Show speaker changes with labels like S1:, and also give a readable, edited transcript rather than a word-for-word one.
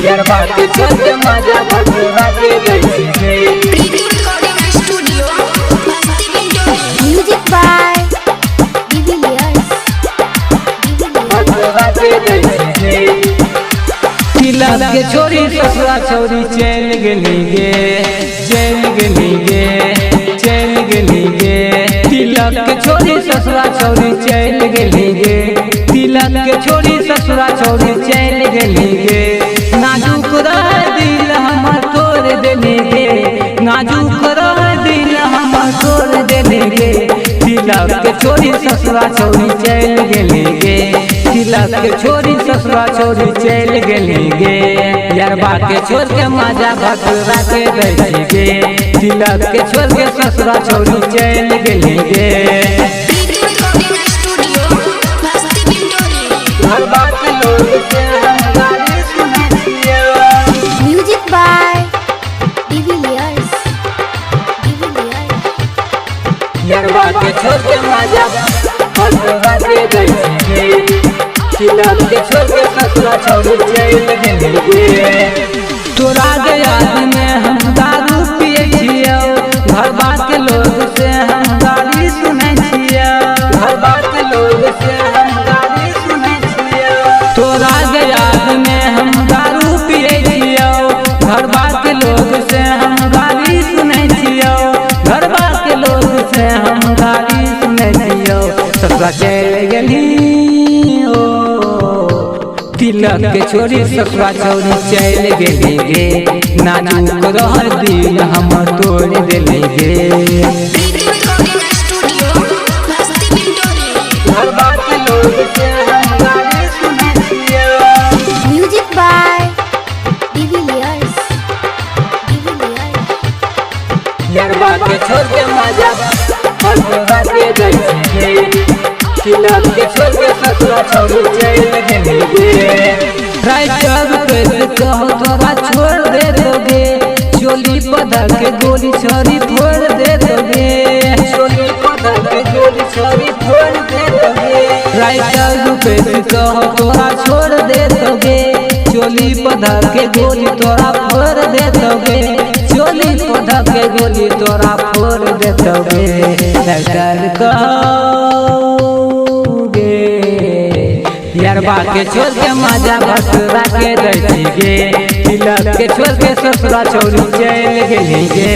S1: यारबा के छोड़ के मजा भटुरा के दैसी गे।
S2: म्यूजिक बाय डिविलियर्स
S1: भटुरा के दैसी गे। तिलक के छोरी ससुरा छोरी चल गेली गे, चल गेली गे, चल गेली गे। तिलक के छोरी ससुरा छोरी चल गेली गे, तिलक के छोरी ससुरा छोरी चल गेली गे। नाजुक रह दिल हमर तोड़ देली गे, नाजुक रह दिल हमर तोड़ देली गे। तिलक के छोरी ससुरा छोरी चल गेली गे, तिलक के छोरी ससुरा छोरी चल गेली गे। यारबा के छोड़ के मजा भटुरा के दैसी गे, तिलक के छोड़ के ससुरा छोरी चल गेली गे। यारबा के लोग से हम गाली सुनै छियै।
S2: म्यूजिक बाय डिविलियर्स
S1: यारबा के छोड़ के मजा भटुरा के दैसी गे, तिलक के छोड़ के ससुरा छोरी चल गेली गे। तोरा याद में हम दारू पिए छियौ, घर बात के लोग से हम गाली सुनै छियौ, घर बात के लोग से हम गाली सुनै छियौ। तोरा याद में हम दारू पिए छियौ, घर बात के लोग से हम गाली सुनै छियौ, घर बात के लोग से हम गाली सुनै छियौ। ससुरा चल गेली तिलक के छोरी ससुरा छोरी चल गेली गे। नाजुक रह दिल हमर तोड़ देली गे। यारबा के लोग से हम गाली सुनै छियै।
S2: म्यूजिक बाय डिविलियर्स
S1: यारबा के छोड़ के मजा भटुरा के दैसी गे, तिलक के छोड़ के ससुरा छोरी चल गेली गे। राइटर पे कहो तोरा छोड़ दे दोगे, चोली पधा के गोली छोरी फोड़ दे दोगे, चोली पधा के गोली छोरी फोड़ दे दोगे। राइटर पे कहो तोरा छोड़ दे दोगे, चोली पधा के गोली तोरा फोड़ दे दोगे, चोली पधा के गोली तोरा फोड़ दे दोगे। राइटर कहोगे यारबा के छोड़ के मजा भटुरा के दैसी गे, तिलक के छोड़ के ससुरा छोरी चल गेली गे।